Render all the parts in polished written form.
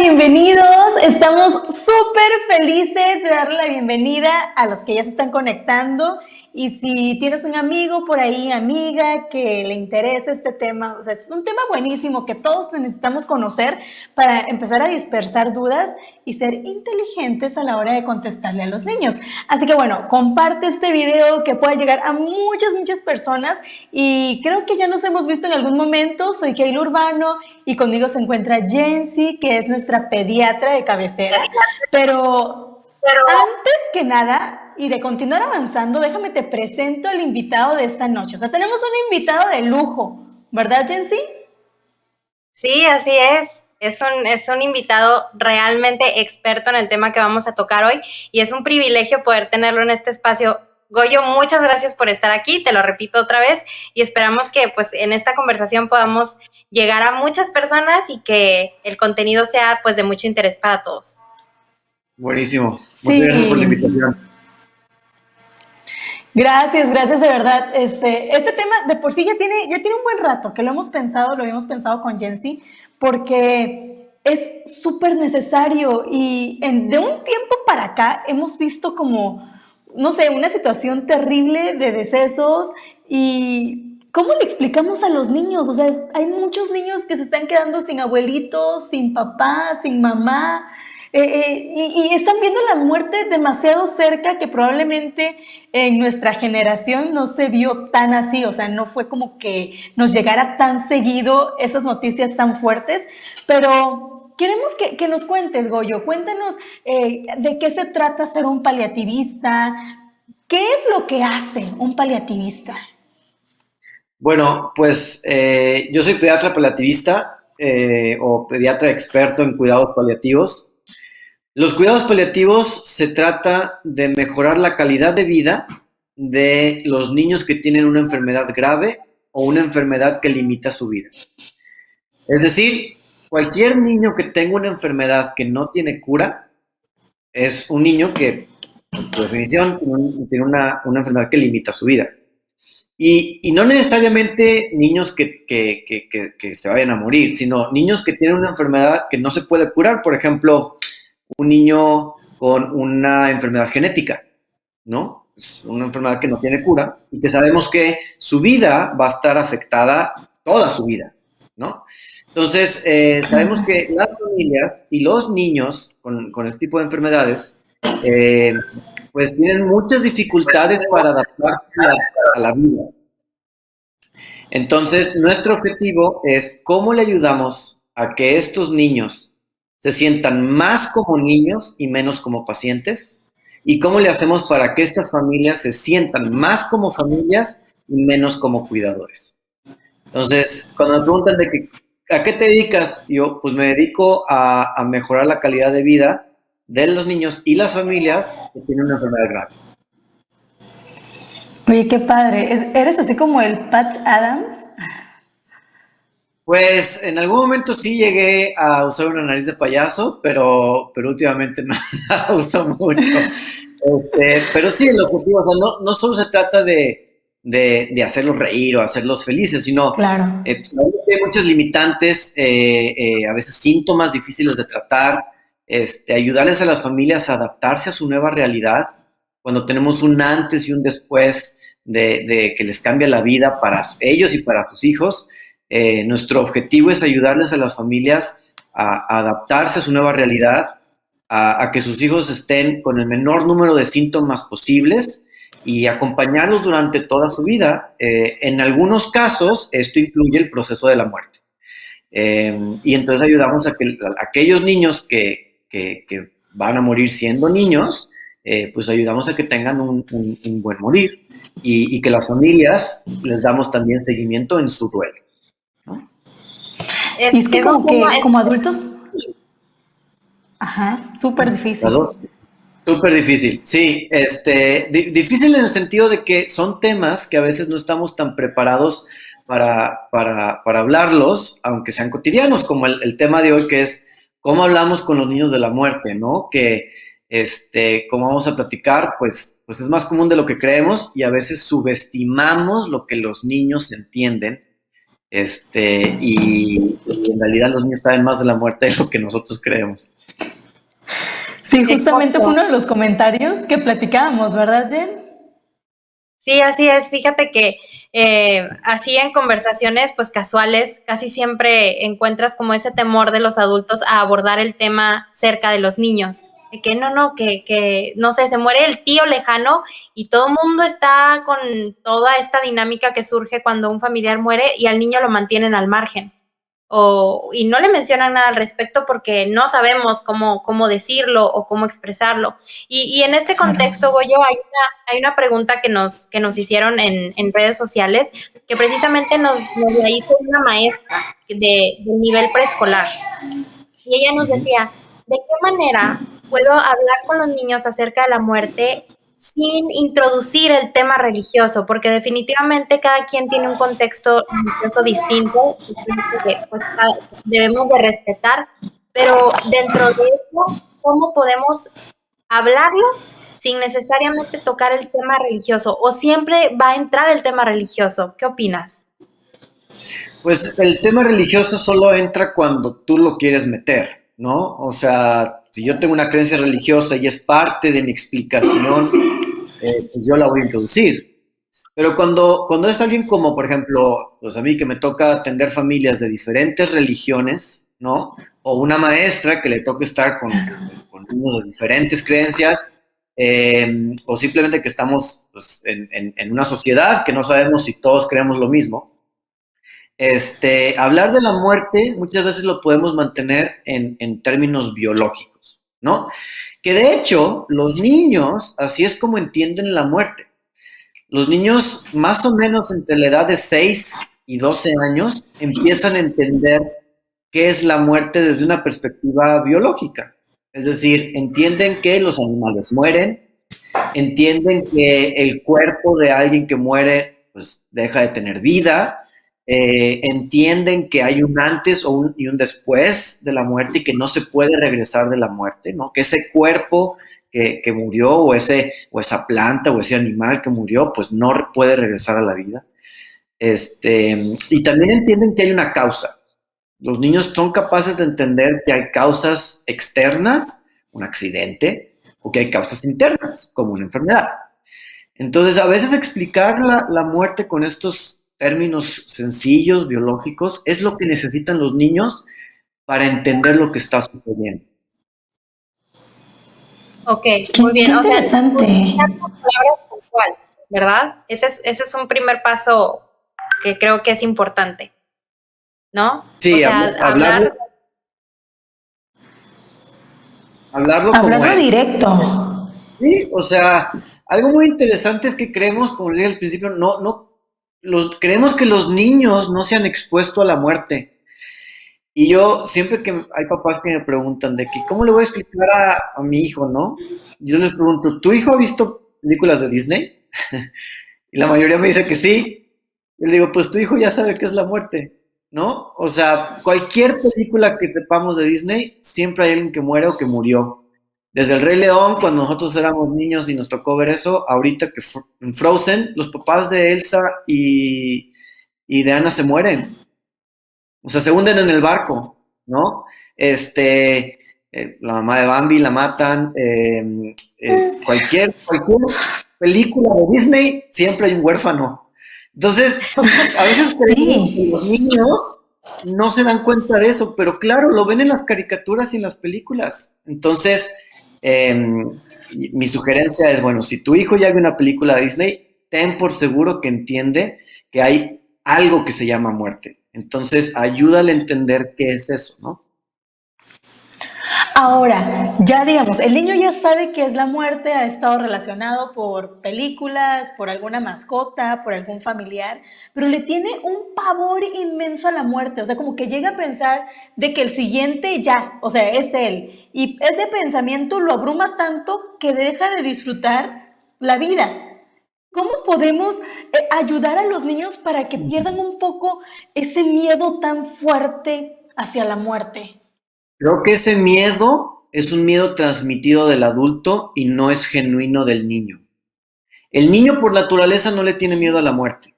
bienvenidos. Estamos súper felices de darle la bienvenida a los que ya se están conectando. Y si tienes un amigo por ahí, amiga, que le interesa este tema, o sea, es un tema buenísimo que todos necesitamos conocer para empezar a dispersar dudas y ser inteligentes a la hora de contestarle a los niños. Así que bueno, comparte este video que pueda llegar a muchas personas y creo que ya nos hemos visto en algún momento. Soy Keila Urbano y conmigo se encuentra Jency, que es nuestra pediatra de cabecera, pero antes que nada, y de continuar avanzando, déjame te presento al invitado de esta noche. O sea, tenemos un invitado de lujo, ¿verdad, Jency? Sí, así es. Es un invitado realmente experto en el tema que vamos a tocar hoy y es un privilegio poder tenerlo en este espacio. Goyo, muchas gracias por estar aquí, te lo repito otra vez, y esperamos que pues en esta conversación podamos llegar a muchas personas y que el contenido sea pues de mucho interés para todos. Buenísimo. Muchas gracias por la invitación. Gracias de verdad. Este tema de por sí ya tiene un buen rato que lo habíamos pensado con Jency, porque es súper necesario y de un tiempo para acá hemos visto como, no sé, una situación terrible de decesos y ¿cómo le explicamos a los niños? O sea, hay muchos niños que se están quedando sin abuelitos, sin papá, sin mamá. Y están viendo la muerte demasiado cerca, que probablemente en nuestra generación no se vio tan así, o sea, no fue como que nos llegara tan seguido esas noticias tan fuertes, pero queremos que nos cuentes, Goyo, cuéntanos de qué se trata ser un paliativista, qué es lo que hace un paliativista. Bueno, pues yo soy pediatra paliativista o pediatra experto en cuidados paliativos. Los cuidados paliativos se trata de mejorar la calidad de vida de los niños que tienen una enfermedad grave o una enfermedad que limita su vida. Es decir, cualquier niño que tenga una enfermedad que no tiene cura es un niño que, por definición, tiene una enfermedad que limita su vida. Y no necesariamente niños que se vayan a morir, sino niños que tienen una enfermedad que no se puede curar. Por ejemplo, un niño con una enfermedad genética, ¿no? Es una enfermedad que no tiene cura y que sabemos que su vida va a estar afectada toda su vida, ¿no? Entonces, sabemos que las familias y los niños con este tipo de enfermedades, pues tienen muchas dificultades para adaptarse a la vida. Entonces, nuestro objetivo es cómo le ayudamos a que estos niños se sientan más como niños y menos como pacientes, y cómo le hacemos para que estas familias se sientan más como familias y menos como cuidadores. Entonces, cuando me preguntan ¿a qué te dedicas? Yo, pues me dedico a mejorar la calidad de vida de los niños y las familias que tienen una enfermedad grave. Oye, qué padre. ¿Eres así como el Patch Adams? Pues en algún momento sí llegué a usar una nariz de payaso, pero últimamente no la uso mucho. Pero sí, el objetivo, o sea, no solo se trata de hacerlos reír o hacerlos felices, sino claro. Pues, hay muchas limitantes, a veces síntomas difíciles de tratar, ayudarles a las familias a adaptarse a su nueva realidad, cuando tenemos un antes y un después de que les cambia la vida para ellos y para sus hijos. Nuestro objetivo es ayudarles a las familias a adaptarse a su nueva realidad, a que sus hijos estén con el menor número de síntomas posibles y acompañarlos durante toda su vida. En algunos casos, esto incluye el proceso de la muerte. Y entonces ayudamos a aquellos niños que van a morir siendo niños, pues ayudamos a que tengan un buen morir y que las familias les damos también seguimiento en su duelo. Y es que como adultos, ajá, súper difícil. Súper difícil, sí, difícil en el sentido de que son temas que a veces no estamos tan preparados para hablarlos, aunque sean cotidianos, como el tema de hoy, que es cómo hablamos con los niños de la muerte, ¿no? Que, como vamos a platicar, pues es más común de lo que creemos y a veces subestimamos lo que los niños entienden y en realidad los niños saben más de la muerte de lo que nosotros creemos. Sí, justamente Exacto. fue uno de los comentarios que platicábamos, ¿verdad, Jen? Sí, así es. Fíjate que así en conversaciones pues casuales casi siempre encuentras como ese temor de los adultos a abordar el tema cerca de los niños. De que que no sé, se muere el tío lejano y todo el mundo está con toda esta dinámica que surge cuando un familiar muere y al niño lo mantienen al margen. Y no le mencionan nada al respecto porque no sabemos cómo decirlo o cómo expresarlo. Y en este contexto, Goyo, hay una pregunta que nos hicieron en redes sociales que precisamente nos la hizo una maestra del nivel preescolar. Y ella nos decía, ¿de qué manera puedo hablar con los niños acerca de la muerte sin introducir el tema religioso? Porque definitivamente cada quien tiene un contexto religioso distinto que pues, debemos de respetar, pero dentro de eso, ¿cómo podemos hablarlo sin necesariamente tocar el tema religioso? ¿O siempre va a entrar el tema religioso? ¿Qué opinas? Pues el tema religioso solo entra cuando tú lo quieres meter, ¿no? O sea, si yo tengo una creencia religiosa y es parte de mi explicación, pues yo la voy a introducir. Pero cuando es alguien como, por ejemplo, pues a mí que me toca atender familias de diferentes religiones, ¿no? O una maestra que le toca estar con niños de diferentes creencias, o simplemente que estamos pues, en una sociedad que no sabemos si todos creemos lo mismo. Hablar de la muerte muchas veces lo podemos mantener en términos biológicos, ¿no? Que de hecho, los niños, así es como entienden la muerte. Los niños, más o menos entre la edad de 6 y 12 años, empiezan a entender qué es la muerte desde una perspectiva biológica. Es decir, entienden que los animales mueren, entienden que el cuerpo de alguien que muere pues deja de tener vida, entienden que hay un antes y un después de la muerte y que no se puede regresar de la muerte, ¿no? Que ese cuerpo que murió o esa planta o ese animal que murió pues no puede regresar a la vida. Y también entienden que hay una causa. Los niños son capaces de entender que hay causas externas, un accidente, o que hay causas internas, como una enfermedad. Entonces, a veces explicar la muerte con estos términos sencillos, biológicos, es lo que necesitan los niños para entender lo que está sucediendo. Ok, muy Qué bien. O sea, interesante. palabras puntual, ¿verdad? Ese es un primer paso que creo que es importante, ¿no? Sí, O sea, hablar. hablarlo como Hablarlo es. directo. Sí, o sea, algo muy interesante es que creemos, como le dije al principio, creemos que los niños no se han expuesto a la muerte. Y yo, siempre que hay papás que me preguntan de que, ¿cómo le voy a explicar a mi hijo, no? Yo les pregunto, ¿tu hijo ha visto películas de Disney? Y la mayoría me dice que sí. Yo le digo, pues tu hijo ya sabe qué es la muerte, ¿no? O sea, cualquier película que sepamos de Disney, siempre hay alguien que muere o que murió. Desde El Rey León, cuando nosotros éramos niños y nos tocó ver eso, ahorita que en Frozen, los papás de Elsa y de Anna se mueren. O sea, se hunden en el barco, ¿no? La mamá de Bambi la matan. Cualquier película de Disney, siempre hay un huérfano. Entonces, a veces creemos que Sí. los niños no se dan cuenta de eso, pero claro, lo ven en las caricaturas y en las películas. Entonces, mi sugerencia es, bueno, si tu hijo ya ve una película de Disney, ten por seguro que entiende que hay algo que se llama muerte. Entonces, ayúdale a entender qué es eso, ¿no? Ahora, ya digamos, el niño ya sabe que es la muerte, ha estado relacionado por películas, por alguna mascota, por algún familiar, pero le tiene un pavor inmenso a la muerte, o sea, como que llega a pensar de que el siguiente ya, o sea, es él. Y ese pensamiento lo abruma tanto que deja de disfrutar la vida. ¿Cómo podemos ayudar a los niños para que pierdan un poco ese miedo tan fuerte hacia la muerte? Creo que ese miedo es un miedo transmitido del adulto y no es genuino del niño. El niño por naturaleza no le tiene miedo a la muerte.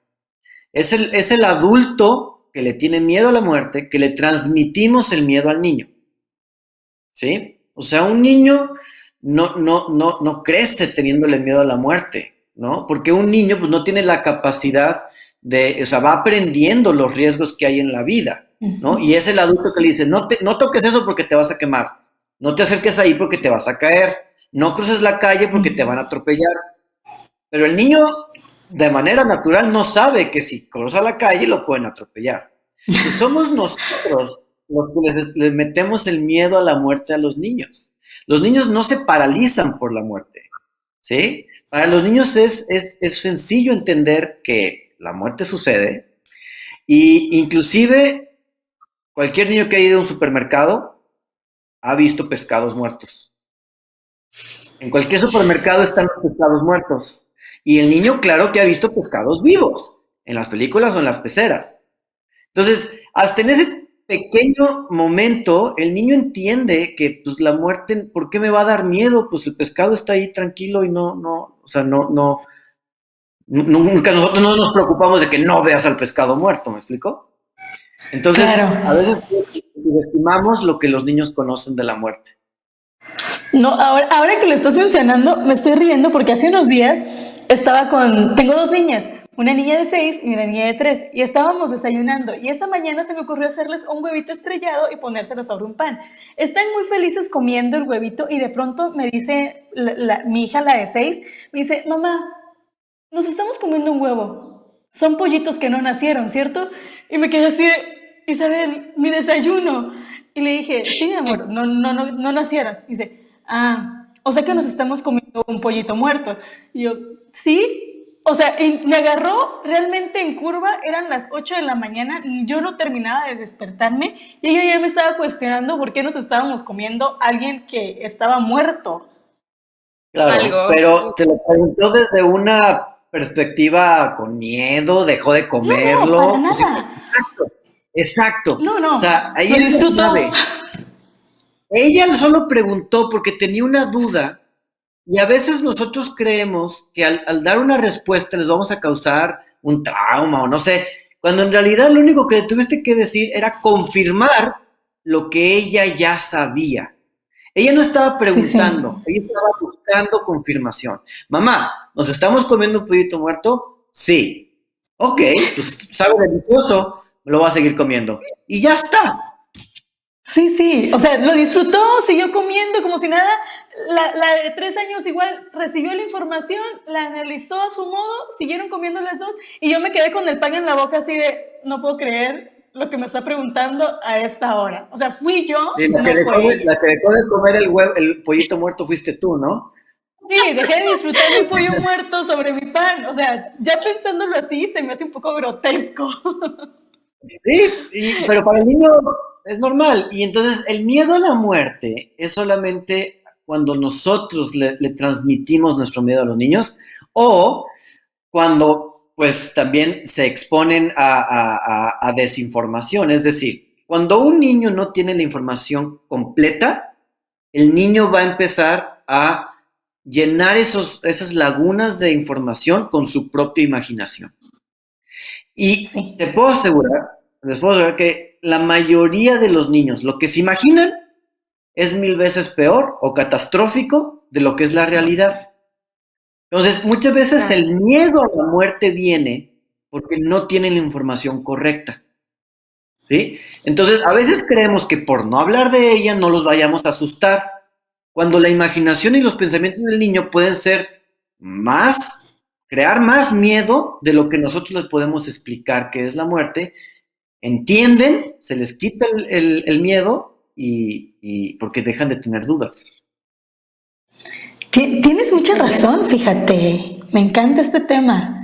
Es el adulto que le tiene miedo a la muerte, que le transmitimos el miedo al niño. ¿Sí? O sea, un niño no crece teniéndole miedo a la muerte, ¿no? Porque un niño pues, no tiene la capacidad o sea, va aprendiendo los riesgos que hay en la vida, ¿no? Y es el adulto que le dice, no toques eso porque te vas a quemar, no te acerques ahí porque te vas a caer, no cruces la calle porque te van a atropellar. Pero el niño, de manera natural, no sabe que si cruza la calle lo pueden atropellar. Entonces, somos nosotros los que les metemos el miedo a la muerte a los niños. Los niños no se paralizan por la muerte, ¿sí? Para los niños es sencillo entender que la muerte sucede y inclusive cualquier niño que haya ido a un supermercado ha visto pescados muertos. En cualquier supermercado están los pescados muertos. Y el niño, claro que ha visto pescados vivos, en las películas o en las peceras. Entonces, hasta en ese pequeño momento, el niño entiende que, pues, la muerte, ¿por qué me va a dar miedo? Pues el pescado está ahí tranquilo y nunca nosotros no nos preocupamos de que no veas al pescado muerto, ¿me explico? Entonces, Claro. a veces subestimamos lo que los niños conocen de la muerte. No, ahora que lo estás mencionando, me estoy riendo porque hace unos días tengo dos niñas, una niña de 6 y una niña de 3, y estábamos desayunando, y esa mañana se me ocurrió hacerles un huevito estrellado y ponérselo sobre un pan. Están muy felices comiendo el huevito, y de pronto me dice mi hija, la de 6, me dice, mamá, nos estamos comiendo un huevo. Son pollitos que no nacieron, ¿cierto? Y me quedé así de, Isabel, mi desayuno. Y le dije, sí, amor, no nacieron. Y dice, o sea que nos estamos comiendo un pollito muerto. Y yo, sí. O sea, y me agarró realmente en curva, eran las 8 de la mañana, yo no terminaba de despertarme y ella ya me estaba cuestionando por qué nos estábamos comiendo a alguien que estaba muerto. Claro, Algo. pero te lo preguntó desde una perspectiva con miedo, dejó de No, para comerlo. Pues, nada. exacto. No, O sea, ahí lo es la disfruto. clave. Ella solo preguntó porque tenía una duda y a veces nosotros creemos que al dar una respuesta les vamos a causar un trauma o no sé, cuando en realidad lo único que tuviste que decir era confirmar lo que ella ya sabía. Ella no estaba Sí, sí. preguntando, ella estaba buscando confirmación. Mamá, ¿nos estamos comiendo un pollito muerto? Sí. Ok, pues sabe delicioso, me lo voy a seguir comiendo. Y ya está. Sí, sí. O sea, lo disfrutó, siguió comiendo como si nada. La de 3 años igual recibió la información, la analizó a su modo, siguieron comiendo las dos y yo me quedé con el pan en la boca así de, no puedo creer lo que me está preguntando a esta hora. O sea, fui yo, Sí, no fue ella. la que dejó de comer el pollito muerto fuiste tú, ¿no? Sí, dejé de disfrutar mi pollo muerto sobre mi pan. O sea, ya pensándolo así, se me hace un poco grotesco. Sí, pero para el niño es normal. Y entonces el miedo a la muerte es solamente cuando nosotros le transmitimos nuestro miedo a los niños o cuando pues también se exponen a desinformación. Es decir, cuando un niño no tiene la información completa, el niño va a empezar a llenar esas lagunas de información con su propia imaginación. Y Sí. les puedo asegurar que la mayoría de los niños, lo que se imaginan es 1000 veces peor o catastrófico de lo que es la realidad. Entonces, muchas veces el miedo a la muerte viene porque no tienen la información correcta. ¿Sí? Entonces, a veces creemos que por no hablar de ella no los vayamos a asustar, cuando la imaginación y los pensamientos del niño pueden ser crear más miedo de lo que nosotros les podemos explicar que es la muerte. Entienden, se les quita el miedo y porque dejan de tener dudas. Tienes mucha razón, fíjate. Me encanta este tema.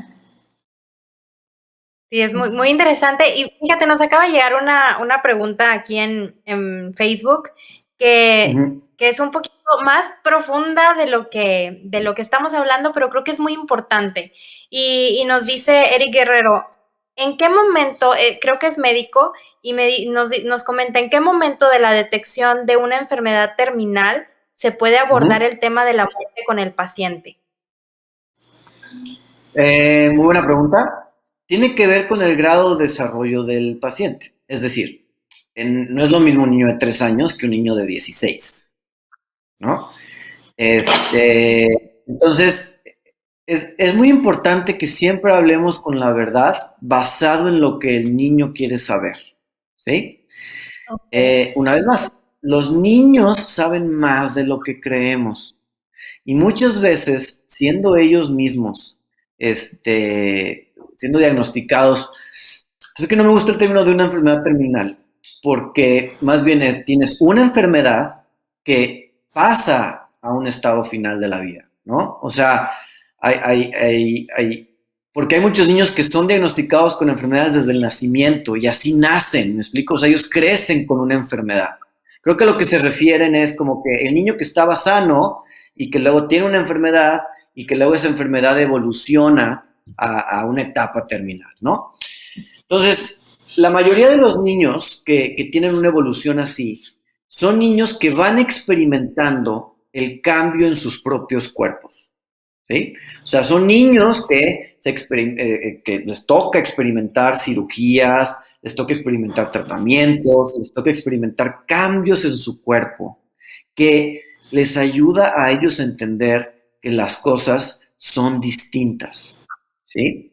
Sí, es muy, muy interesante. Y fíjate, nos acaba de llegar una pregunta aquí en Facebook que es un poquito más profunda de lo que estamos hablando, pero creo que es muy importante. Y nos dice Eric Guerrero, ¿en qué momento, creo que es médico, y nos comenta, ¿en qué momento de la detección de una enfermedad terminal se puede abordar el tema de la muerte con el paciente? Muy buena pregunta. tiene que ver con el grado de desarrollo del paciente. Es decir, no es lo mismo un niño de 3 años que un niño de 16, ¿no? Entonces, es muy importante que siempre hablemos con la verdad basado en lo que el niño quiere saber, ¿sí? Una vez más, los niños saben más de lo que creemos y muchas veces, siendo ellos mismos, siendo diagnosticados, es que no me gusta el término de una enfermedad terminal, porque más bien tienes una enfermedad que pasa a un estado final de la vida, ¿no? O sea, porque hay muchos niños que son diagnosticados con enfermedades desde el nacimiento y así nacen, ¿me explico? O sea, ellos crecen con una enfermedad. Creo que lo que se refieren es como que el niño que estaba sano y que luego tiene una enfermedad y que luego esa enfermedad evoluciona a una etapa terminal, ¿no? Entonces, la mayoría de los niños que tienen una evolución así son niños que van experimentando el cambio en sus propios cuerpos, ¿sí? O sea, son niños que les toca experimentar cirugías, les toca experimentar tratamientos, les toca experimentar cambios en su cuerpo, que les ayuda a ellos a entender que las cosas son distintas, ¿sí?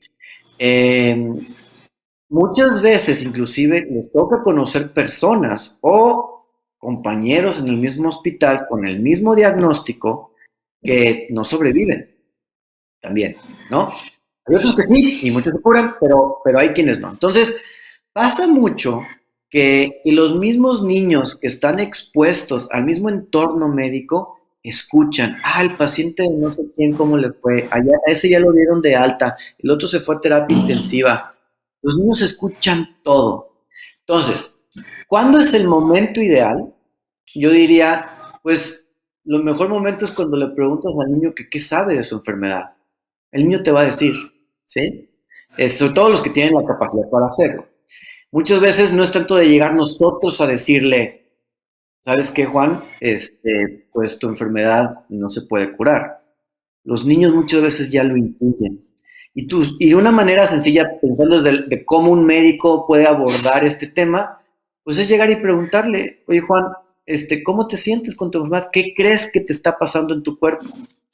Muchas veces inclusive les toca conocer personas o compañeros en el mismo hospital con el mismo diagnóstico que no sobreviven también, ¿no? Hay otros que sí, y muchos se curan, pero hay quienes no. Entonces, pasa mucho que los mismos niños que están expuestos al mismo entorno médico escuchan, el paciente de no sé quién, cómo le fue, a ese ya lo dieron de alta, el otro se fue a terapia intensiva. Los niños escuchan todo. Entonces, ¿cuándo es el momento ideal? Yo diría, pues, lo mejor momento es cuando le preguntas al niño que qué sabe de su enfermedad. El niño te va a decir, ¿sí? Sobre todo los que tienen la capacidad para hacerlo. Muchas veces no es tanto de llegar nosotros a decirle, ¿sabes qué, Juan? Pues tu enfermedad no se puede curar. Los niños muchas veces ya lo intuyen. Y una manera sencilla, pensando de cómo un médico puede abordar este tema, pues es llegar y preguntarle, oye Juan, ¿cómo te sientes con tu enfermedad? ¿Qué crees que te está pasando en tu cuerpo?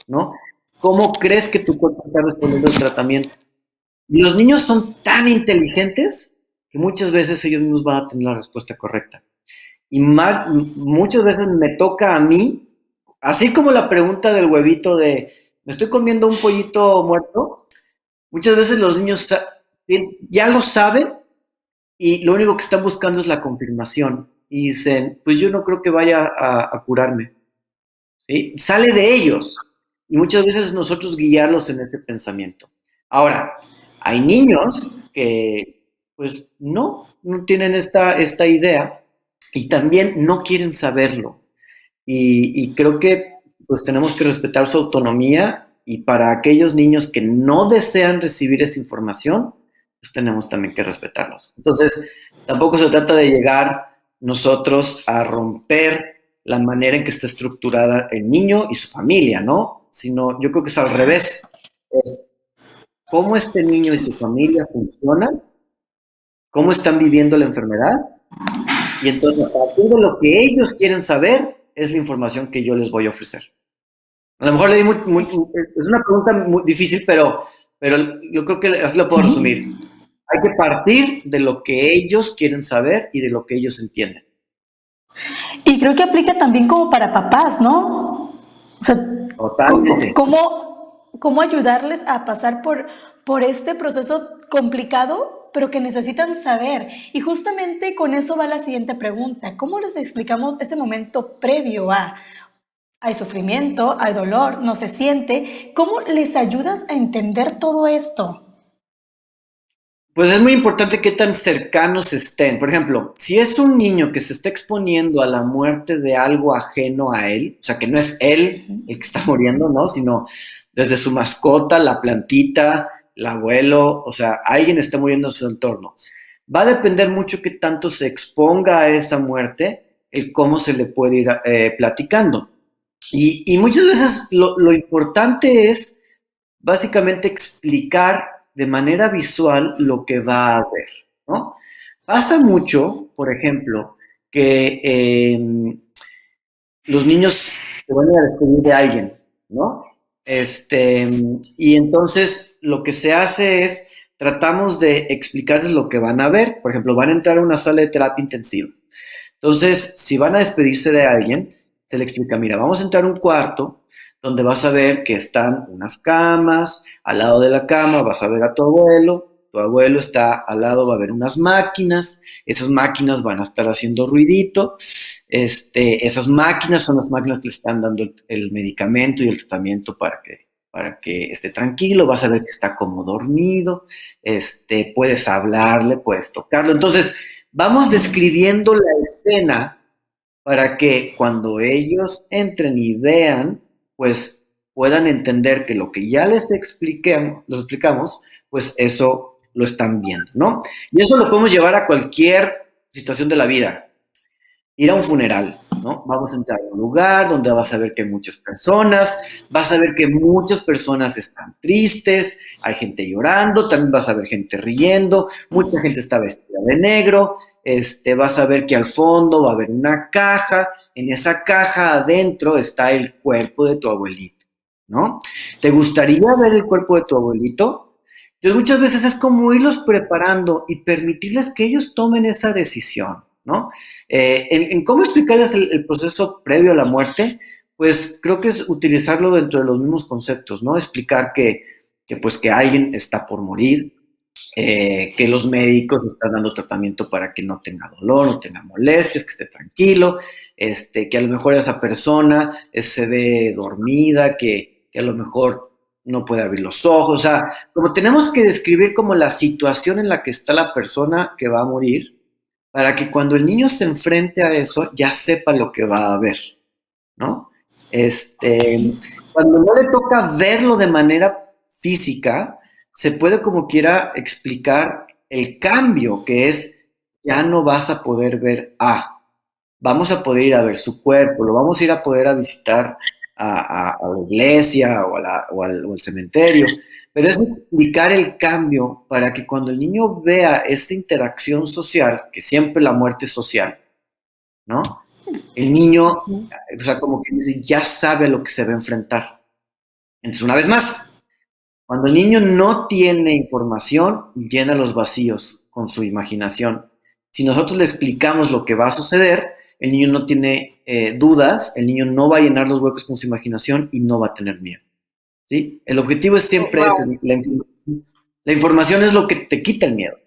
¿No? ¿Cómo crees que tu cuerpo está respondiendo al tratamiento? Y los niños son tan inteligentes que muchas veces ellos mismos van a tener la respuesta correcta. Y muchas veces me toca a mí, así como la pregunta del huevito de, ¿me estoy comiendo un pollito muerto? Muchas veces los niños ya lo saben y lo único que están buscando es la confirmación. Y dicen, pues yo no creo que vaya a curarme. ¿Sí? Sale de ellos. Y muchas veces nosotros guiarlos en ese pensamiento. Ahora, hay niños que pues no tienen esta idea y también no quieren saberlo. Y creo que pues tenemos que respetar su autonomía y para aquellos niños que no desean recibir esa información, pues tenemos también que respetarlos. Entonces, tampoco se trata de llegar nosotros a romper la manera en que está estructurada el niño y su familia, ¿no? Sino yo creo que es al revés. Es cómo este niño y su familia funcionan, cómo están viviendo la enfermedad, y entonces a partir de lo que ellos quieren saber es la información que yo les voy a ofrecer. A lo mejor le di es una pregunta muy difícil, pero yo creo que así lo puedo resumir. Hay que partir de lo que ellos quieren saber y de lo que ellos entienden. Y creo que aplica también como para papás, ¿no? O sea, totalmente. ¿Cómo ayudarles a pasar por este proceso complicado, pero que necesitan saber? Y justamente con eso va la siguiente pregunta. ¿Cómo les explicamos ese momento previo a... Hay sufrimiento, hay dolor, no se siente? ¿Cómo les ayudas a entender todo esto? Pues es muy importante qué tan cercanos estén. Por ejemplo, si es un niño que se está exponiendo a la muerte de algo ajeno a él, o sea, que no es él el que está muriendo, ¿no? Sino desde su mascota, la plantita, el abuelo, o sea, alguien está muriendo en su entorno. Va a depender mucho qué tanto se exponga a esa muerte, el cómo se le puede ir platicando. Y muchas veces lo importante es básicamente explicar de manera visual lo que va a ver, ¿no? Pasa mucho, por ejemplo, que los niños se van a despedir de alguien, ¿no? Y entonces lo que se hace es, tratamos de explicarles lo que van a ver. Por ejemplo, van a entrar a una sala de terapia intensiva. Entonces, si van a despedirse de alguien, se le explica, mira, vamos a entrar a un cuarto donde vas a ver que están unas camas, al lado de la cama vas a ver a tu abuelo está al lado, va a haber unas máquinas, esas máquinas van a estar haciendo ruidito, esas máquinas son las máquinas que le están dando el medicamento y el tratamiento para que esté tranquilo, vas a ver que está como dormido, puedes hablarle, puedes tocarlo. Entonces, vamos describiendo la escena para que cuando ellos entren y vean, pues puedan entender que lo que ya les explicamos, pues eso lo están viendo, ¿no? Y eso lo podemos llevar a cualquier situación de la vida. Ir a un funeral, ¿no? Vamos a entrar a un lugar donde vas a ver que hay muchas personas, vas a ver que muchas personas están tristes, hay gente llorando, también vas a ver gente riendo, mucha gente está vestida de negro, vas a ver que al fondo va a haber una caja, en esa caja adentro está el cuerpo de tu abuelito, ¿no? ¿Te gustaría ver el cuerpo de tu abuelito? Entonces muchas veces es como irlos preparando y permitirles que ellos tomen esa decisión, ¿no? En cómo explicarles el proceso previo a la muerte, pues creo que es utilizarlo dentro de los mismos conceptos, ¿no? Explicar pues que alguien está por morir, que los médicos están dando tratamiento para que no tenga dolor, no tenga molestias, que esté tranquilo, que a lo mejor esa persona se ve dormida, que a lo mejor no puede abrir los ojos, o sea, como tenemos que describir como la situación en la que está la persona que va a morir, para que cuando el niño se enfrente a eso ya sepa lo que va a ver, ¿no? Cuando no le toca verlo de manera física, se puede como quiera explicar el cambio que es, ya no vas a poder ver vamos a poder ir a ver su cuerpo, lo vamos a ir a poder a visitar a la iglesia o al cementerio, pero es explicar el cambio para que cuando el niño vea esta interacción social, que siempre la muerte es social, ¿no? El niño, o sea, como que dice, ya sabe a lo que se va a enfrentar. Entonces, una vez más, cuando el niño no tiene información, llena los vacíos con su imaginación. Si nosotros le explicamos lo que va a suceder, el niño no tiene dudas, el niño no va a llenar los huecos con su imaginación y no va a tener miedo. ¿Sí? El objetivo es siempre ese, la información es lo que te quita el miedo,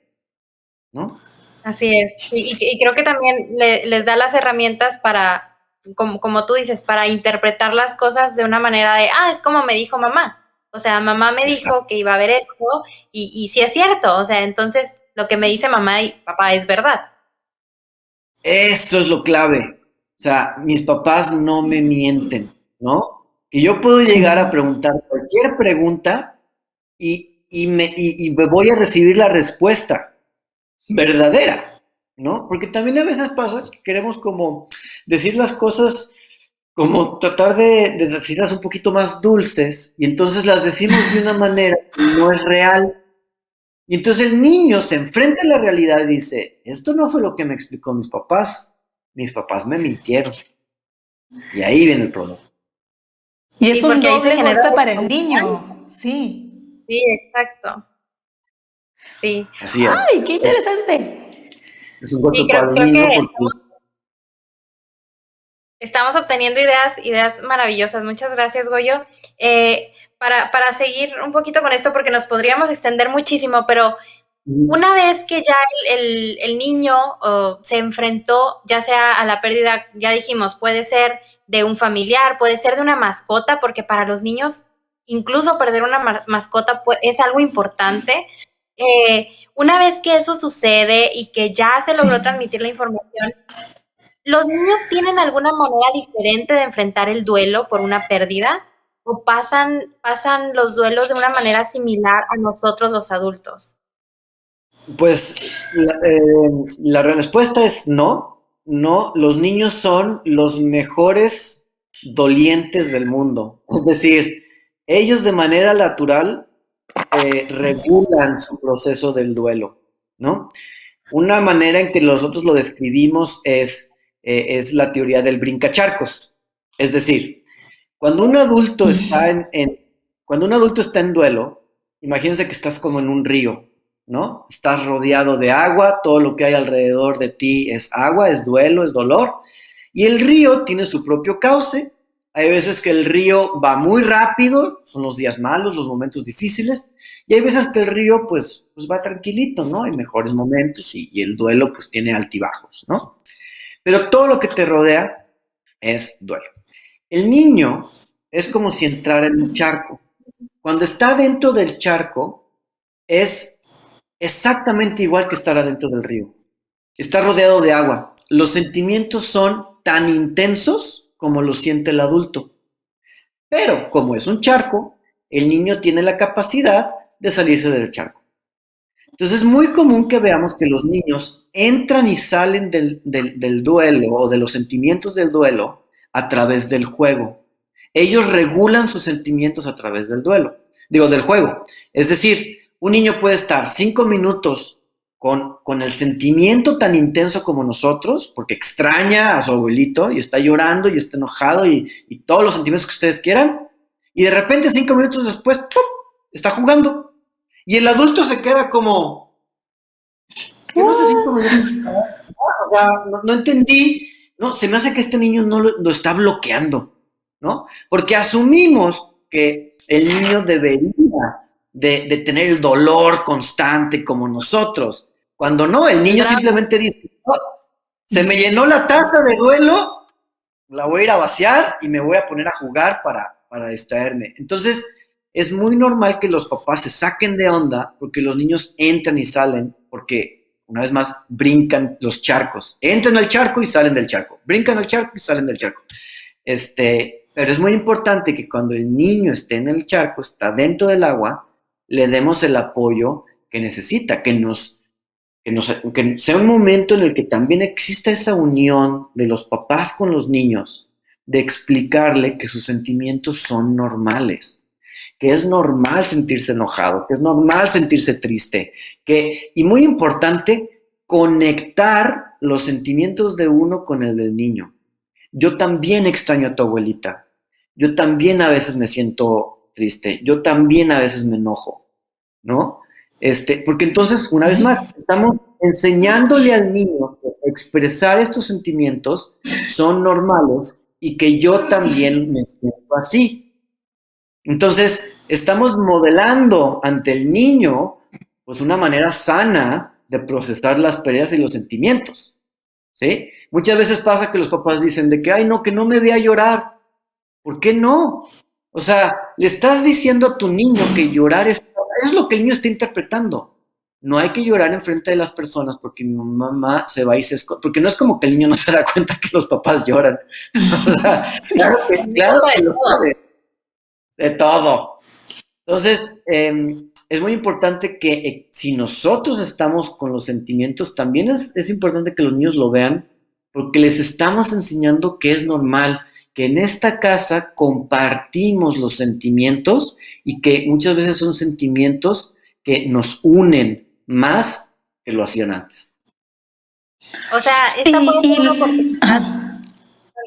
¿no? Así es, y creo que también les da las herramientas para, como tú dices, para interpretar las cosas de una manera de, es como me dijo mamá, o sea, mamá me dijo que iba a haber esto, y sí es cierto, o sea, entonces lo que me dice mamá y papá es verdad. Eso es lo clave, o sea, mis papás no me mienten, ¿no? Que yo puedo llegar a preguntar cualquier pregunta y me voy a recibir la respuesta verdadera, ¿no? Porque también a veces pasa que queremos como decir las cosas, como tratar de decirlas un poquito más dulces, y entonces las decimos de una manera que no es real. Y entonces el niño se enfrenta a la realidad y dice, esto no fue lo que me explicó mis papás me mintieron. Y ahí viene el problema. Y es un doble golpe para el niño, sí. Sí, exacto. Sí. Así es. ¡Ay, qué interesante! Es un golpe para el niño porque... Estamos obteniendo ideas maravillosas. Muchas gracias, Goyo. Para seguir un poquito con esto, porque nos podríamos extender muchísimo, pero una vez que ya el niño se enfrentó, ya sea a la pérdida, ya dijimos, puede ser de un familiar, puede ser de una mascota, porque para los niños incluso perder una mascota es algo importante. Una vez que eso sucede y que ya se logró transmitir la información, ¿los niños tienen alguna manera diferente de enfrentar el duelo por una pérdida? ¿O pasan los duelos de una manera similar a nosotros los adultos? Pues la respuesta es no. No, los niños son los mejores dolientes del mundo. Es decir, ellos de manera natural regulan su proceso del duelo, ¿no? Una manera en que nosotros lo describimos es la teoría del brincacharcos. Es decir, cuando un adulto cuando un adulto está en duelo, imagínense que estás como en un río, ¿no? Estás rodeado de agua, todo lo que hay alrededor de ti es agua, es duelo, es dolor, y el río tiene su propio cauce. Hay veces que el río va muy rápido, son los días malos, los momentos difíciles, y hay veces que el río pues va tranquilito, ¿no? Hay mejores momentos y el duelo pues tiene altibajos, ¿no? Pero todo lo que te rodea es duelo. El niño es como si entrara en un charco. Cuando está dentro del charco, es exactamente igual que estar adentro del río. Está rodeado de agua. Los sentimientos son tan intensos como lo siente el adulto. Pero como es un charco, el niño tiene la capacidad de salirse del charco. Entonces es muy común que veamos que los niños entran y salen del duelo o de los sentimientos del duelo a través del juego. Ellos regulan sus sentimientos a través del del juego. Es decir, un niño puede estar 5 minutos con el sentimiento tan intenso como nosotros, porque extraña a su abuelito y está llorando y está enojado y todos los sentimientos que ustedes quieran, y de repente 5 minutos después, ¡pum!, está jugando. Y el adulto se queda como, ¿qué no hace 5 minutos? O sea, no entendí, no, se me hace que este niño no lo está bloqueando, ¿no? Porque asumimos que el niño debería de tener el dolor constante como nosotros, cuando no, el niño simplemente dice, oh, se me llenó la taza de duelo, la voy a ir a vaciar y me voy a poner a jugar para distraerme. Entonces, es muy normal que los papás se saquen de onda porque los niños entran y salen, porque, una vez más, brincan los charcos. Entran al charco y salen del charco. Brincan al charco y salen del charco. Pero es muy importante que cuando el niño esté en el charco, está dentro del agua, le demos el apoyo que necesita, que sea un momento en el que también exista esa unión de los papás con los niños, de explicarle que sus sentimientos son normales, que es normal sentirse enojado, que es normal sentirse triste, y muy importante, conectar los sentimientos de uno con el del niño. Yo también extraño a tu abuelita, yo también a veces me siento triste, yo también a veces me enojo, ¿no? Porque entonces, una vez más, estamos enseñándole al niño que expresar estos sentimientos son normales y que yo también me siento así. Entonces, estamos modelando ante el niño pues una manera sana de procesar las pérdidas y los sentimientos, ¿sí? Muchas veces pasa que los papás dicen de que, ay, no, que no me vea llorar. ¿Por qué no? O sea, le estás diciendo a tu niño que llorar es lo que el niño está interpretando. No hay que llorar enfrente de las personas porque mi mamá se va y se esconde. Porque no es como que el niño no se da cuenta que los papás lloran. O sea, sí, claro que lo sabe. De todo. Entonces, es muy importante que si nosotros estamos con los sentimientos, también es importante que los niños lo vean, porque les estamos enseñando que es normal, que en esta casa compartimos los sentimientos y que muchas veces son sentimientos que nos unen más que lo hacían antes. O sea, esta puede ser una oportunidad.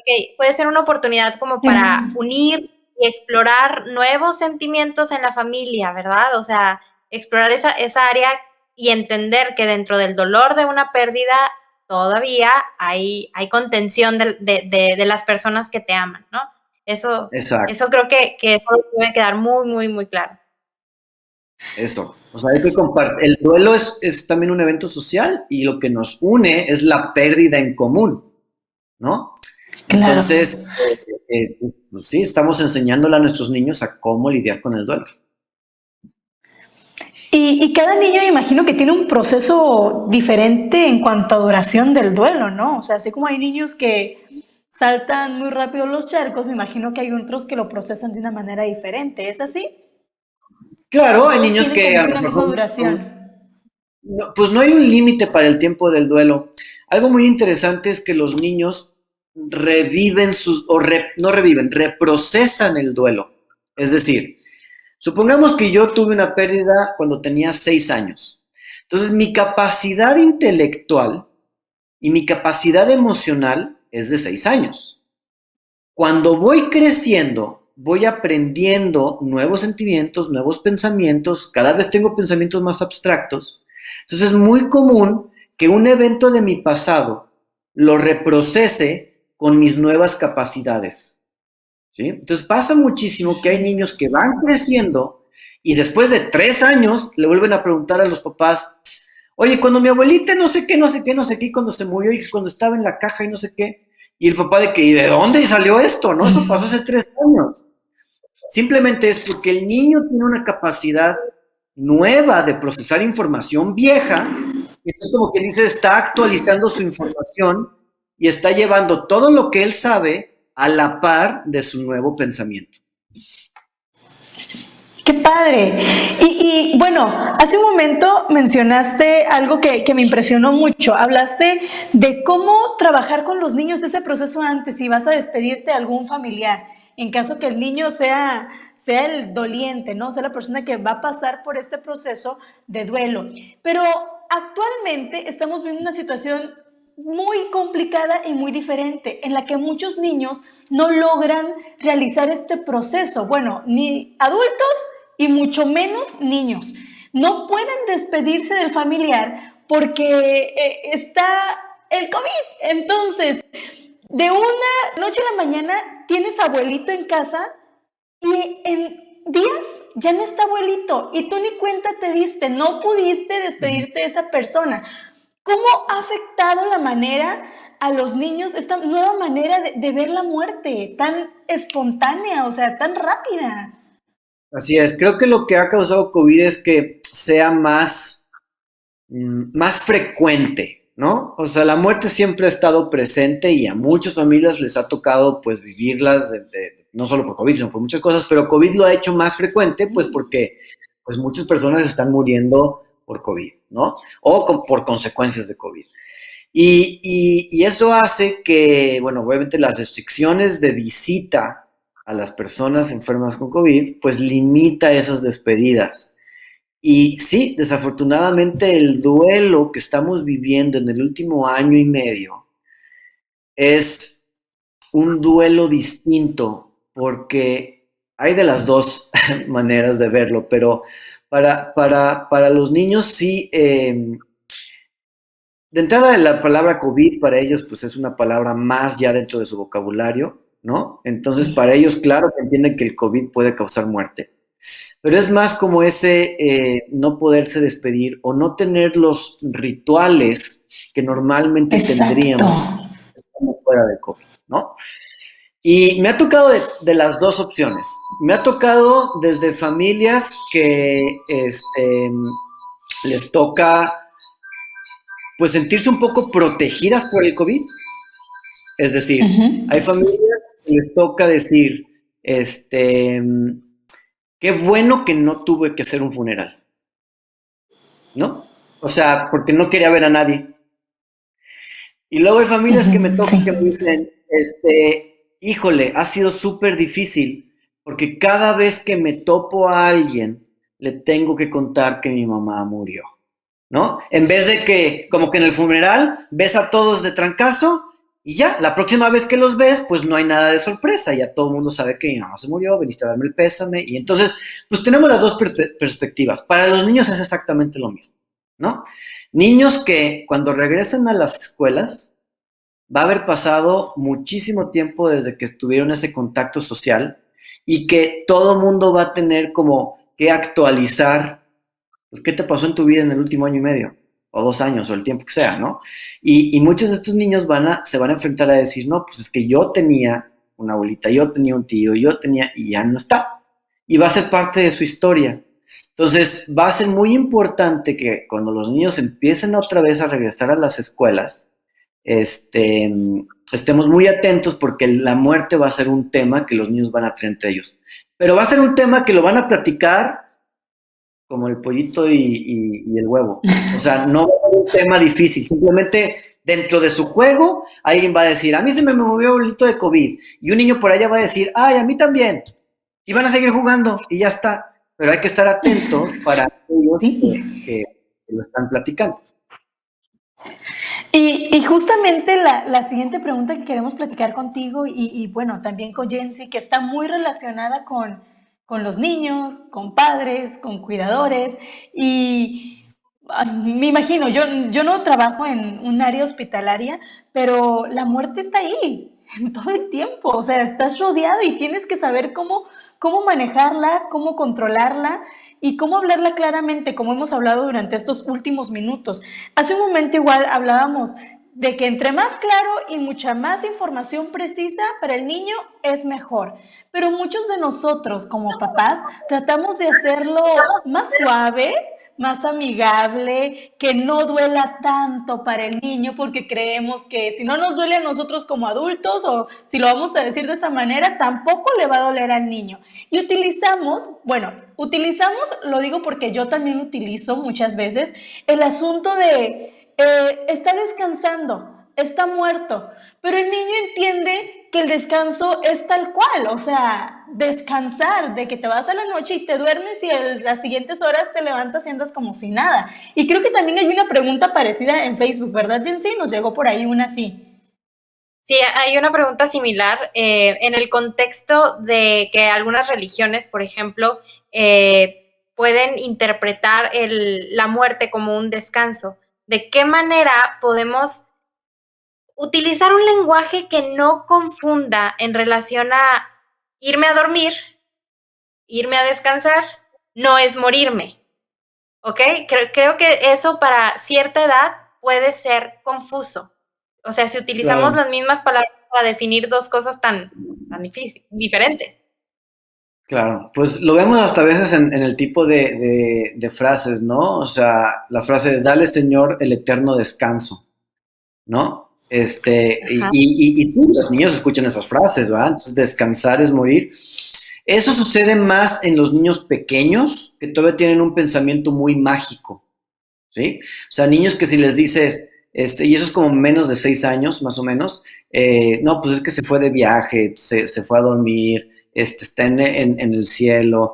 Okay, puede ser una oportunidad como para unir y explorar nuevos sentimientos en la familia, ¿verdad? O sea, explorar esa área y entender que dentro del dolor de una pérdida todavía hay contención de las personas que te aman, ¿no? Eso creo que debe quedar muy, muy, muy claro. Eso, o sea, hay que compartir. El duelo es también un evento social y lo que nos une es la pérdida en común, ¿no? Claro. Entonces, pues sí, estamos enseñándole a nuestros niños a cómo lidiar con el duelo. Y cada niño, imagino que tiene un proceso diferente en cuanto a duración del duelo, ¿no? O sea, así como hay niños que saltan muy rápido los charcos, me imagino que hay otros que lo procesan de una manera diferente, ¿es así? Claro, hay niños que a lo mejor misma duración. Pues no hay un límite para el tiempo del duelo. Algo muy interesante es que los niños reprocesan el duelo. Es decir, Supongamos que yo tuve una pérdida cuando tenía 6 años. Entonces, mi capacidad intelectual y mi capacidad emocional es de 6 años. Cuando voy creciendo, voy aprendiendo nuevos sentimientos, nuevos pensamientos, cada vez tengo pensamientos más abstractos. Entonces, es muy común que un evento de mi pasado lo reprocese con mis nuevas capacidades. ¿Sí? Entonces pasa muchísimo que hay niños que van creciendo y después de 3 años le vuelven a preguntar a los papás, oye, cuando mi abuelita no sé qué, no sé qué, no sé qué, cuando se murió y cuando estaba en la caja y no sé qué, y el papá de que, ¿y de dónde salió esto? No, eso pasó hace 3 años. Simplemente es porque el niño tiene una capacidad nueva de procesar información vieja, y entonces como que dice, está actualizando su información y está llevando todo lo que él sabe a la par de su nuevo pensamiento. ¡Qué padre! Y bueno, hace un momento mencionaste algo que me impresionó mucho. Hablaste de cómo trabajar con los niños ese proceso antes, si vas a despedirte de algún familiar, en caso que el niño sea el doliente, ¿no? Sea la persona que va a pasar por este proceso de duelo. Pero actualmente estamos viendo una situación muy complicada y muy diferente, en la que muchos niños no logran realizar este proceso. Bueno, ni adultos y mucho menos niños. No pueden despedirse del familiar porque está el COVID. Entonces, de una noche a la mañana tienes abuelito en casa y en días ya no está abuelito y tú ni cuenta te diste, no pudiste despedirte de esa persona. ¿Cómo ha afectado la manera a los niños, esta nueva manera de ver la muerte, tan espontánea, o sea, tan rápida? Así es, creo que lo que ha causado COVID es que sea más frecuente, ¿no? O sea, la muerte siempre ha estado presente y a muchas familias les ha tocado pues vivirlas no solo por COVID, sino por muchas cosas, pero COVID lo ha hecho más frecuente pues porque pues muchas personas están muriendo por COVID, ¿no? O por consecuencias de COVID. Y eso hace que, bueno, obviamente las restricciones de visita a las personas enfermas con COVID, pues limita esas despedidas. Y sí, desafortunadamente el duelo que estamos viviendo en el último año y medio es un duelo distinto porque hay de las dos maneras de verlo, pero para los niños sí, de entrada la palabra COVID para ellos pues es una palabra más ya dentro de su vocabulario, ¿no? Entonces para ellos claro que entienden que el COVID puede causar muerte, pero es más como ese no poderse despedir o no tener los rituales que normalmente tendríamos estando fuera del COVID, ¿no? Y me ha tocado de las dos opciones. Me ha tocado desde familias que les toca pues sentirse un poco protegidas por el COVID. Es decir, hay familias que les toca decir, qué bueno que no tuve que hacer un funeral, ¿no? O sea, porque no quería ver a nadie. Y luego hay familias que me tocan que me dicen, híjole, ha sido súper difícil, porque cada vez que me topo a alguien, le tengo que contar que mi mamá murió, ¿no? En vez de que, como que en el funeral, ves a todos de trancazo y ya, la próxima vez que los ves, pues no hay nada de sorpresa, ya todo el mundo sabe que mi mamá se murió, veniste a darme el pésame, y entonces, pues tenemos las dos perspectivas. Para los niños es exactamente lo mismo, ¿no? Niños que cuando regresen a las escuelas, va a haber pasado muchísimo tiempo desde que tuvieron ese contacto social y que todo mundo va a tener como que actualizar, pues, qué te pasó en tu vida en el último año y medio, o 2 años, o el tiempo que sea, ¿no? Y muchos de estos niños se van a enfrentar a decir, no, pues es que yo tenía una abuelita, yo tenía un tío, y ya no está. Y va a ser parte de su historia. Entonces, va a ser muy importante que cuando los niños empiecen otra vez a regresar a las escuelas, estemos muy atentos porque la muerte va a ser un tema que los niños van a tener entre ellos. Pero va a ser un tema que lo van a platicar como el pollito y el huevo. O sea, no va a ser un tema difícil. Simplemente dentro de su juego, alguien va a decir, a mí se me movió el bolito de COVID. Y un niño por allá va a decir, ay, a mí también. Y van a seguir jugando y ya está. pero hay que estar atentos para aquellos Sí. que lo están platicando. Y justamente la siguiente pregunta que queremos platicar contigo y bueno, también con Jensi, que está muy relacionada con los niños, con padres, con cuidadores y me imagino, yo no trabajo en un área hospitalaria, pero la muerte está ahí en todo el tiempo, o sea, estás rodeado y tienes que saber cómo manejarla, cómo controlarla y cómo hablarla claramente, como hemos hablado durante estos últimos minutos. Hace un momento igual hablábamos de que entre más claro y mucha más información precisa para el niño es mejor. Pero muchos de nosotros como papás tratamos de hacerlo más suave, más amigable, que no duela tanto para el niño porque creemos que si no nos duele a nosotros como adultos o si lo vamos a decir de esa manera, tampoco le va a doler al niño. Y utilizamos, lo digo porque yo también utilizo muchas veces, el asunto de está descansando, está muerto, pero el niño entiende que el descanso es tal cual, o sea, descansar, de que te vas a la noche y te duermes y las siguientes horas te levantas y andas como si nada. Y creo que también hay una pregunta parecida en Facebook, ¿verdad, Jensi? Nos llegó por ahí una así. Sí, hay una pregunta similar en el contexto de que algunas religiones, por ejemplo, pueden interpretar la muerte como un descanso. ¿De qué manera podemos utilizar un lenguaje que no confunda en relación a irme a dormir, irme a descansar, no es morirme? ¿Ok? Creo que eso para cierta edad puede ser confuso. O sea, si utilizamos Claro. las mismas palabras para definir dos cosas tan diferentes. Claro, pues lo vemos hasta a veces en el tipo de frases, ¿no? O sea, la frase de dale, Señor, el eterno descanso, ¿no? Y sí, los niños escuchan esas frases, ¿verdad? Entonces, descansar es morir. Eso sucede más en los niños pequeños, que todavía tienen un pensamiento muy mágico, ¿sí? O sea, niños que si les dices, y eso es como menos de 6 años, más o menos, no, pues es que se fue de viaje, se fue a dormir, está en el cielo,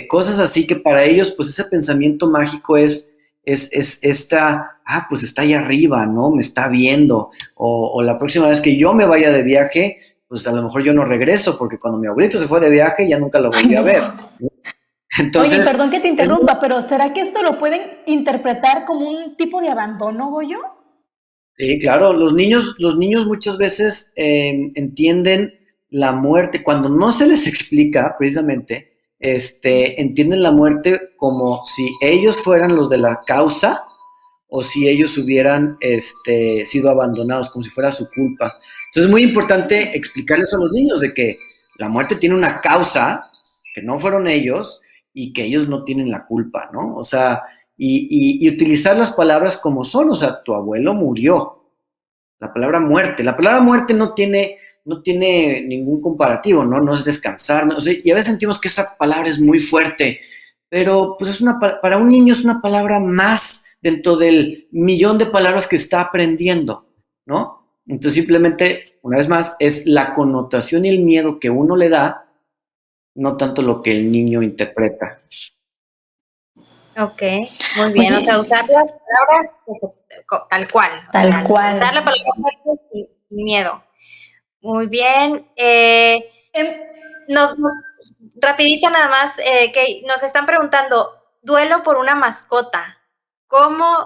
cosas así que para ellos, pues ese pensamiento mágico es esta, pues está ahí arriba, ¿no? Me está viendo, o la próxima vez que yo me vaya de viaje, pues a lo mejor yo no regreso, porque cuando mi abuelito se fue de viaje ya nunca lo volví a ver, ¿no? Oye, Entonces, perdón que te interrumpa, pero ¿será que esto lo pueden interpretar como un tipo de abandono, Goyo? sí, claro, los niños muchas veces entienden la muerte, cuando no se les explica precisamente, entienden la muerte como si ellos fueran los de la causa o si ellos hubieran sido abandonados, como si fuera su culpa. Entonces es muy importante explicarles a los niños de que la muerte tiene una causa, que no fueron ellos y que ellos no tienen la culpa, ¿no? O sea, y utilizar las palabras como son, o sea, tu abuelo murió, la palabra muerte no tiene ningún comparativo, ¿no? No es descansar, ¿no? O sea, y a veces sentimos que esa palabra es muy fuerte, pero pues para un niño es una palabra más dentro del millón de palabras que está aprendiendo, ¿no? Entonces simplemente, una vez más, es la connotación y el miedo que uno le da, no tanto lo que el niño interpreta. Ok, muy bien. Oye, O sea, usar las palabras tal cual. tal cual. Usar la palabra muerte sin miedo. Muy bien. Rapidito nada más, que nos están preguntando, duelo por una mascota. ¿Cómo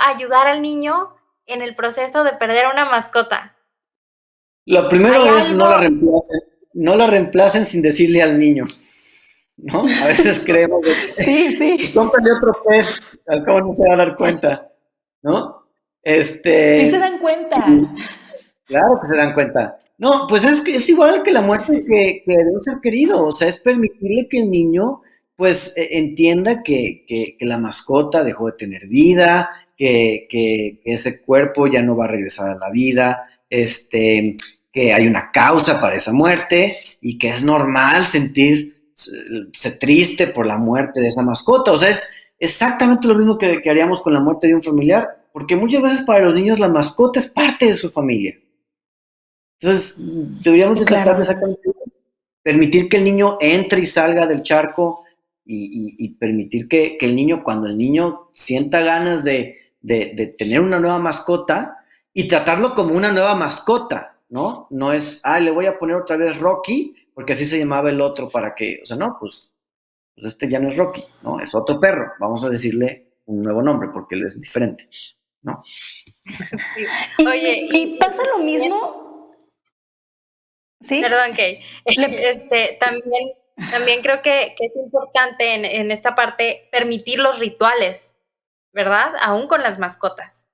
ayudar al niño en el proceso de perder una mascota? Lo primero ¿Hay es algo? no la reemplacen sin decirle al niño, ¿no? A veces creemos de que Sí, sí. cómprale otro pez, al cabo no se va a dar cuenta, ¿no? Sí se dan cuenta. Claro que se dan cuenta. No, pues es igual que la muerte que de un ser querido, o sea, es permitirle que el niño, pues, entienda que la mascota dejó de tener vida, que ese cuerpo ya no va a regresar a la vida, que hay una causa para esa muerte y que es normal sentirse triste por la muerte de esa mascota. O sea, es exactamente lo mismo que haríamos con la muerte de un familiar, porque muchas veces para los niños la mascota es parte de su familia. Entonces, deberíamos de tratar de Claro. exactamente permitir que el niño entre y salga del charco y permitir que el niño, cuando el niño sienta ganas de tener una nueva mascota, y tratarlo como una nueva mascota, ¿no? No es, le voy a poner otra vez Rocky, porque así se llamaba el otro para que, o sea, no, pues este ya no es Rocky, ¿no? Es otro perro, vamos a decirle un nuevo nombre porque él es diferente, ¿no? Oye, y pasa lo mismo, ¿sí? Perdón, Kay. También creo que es importante en esta parte permitir los rituales, ¿verdad? Aún con las mascotas.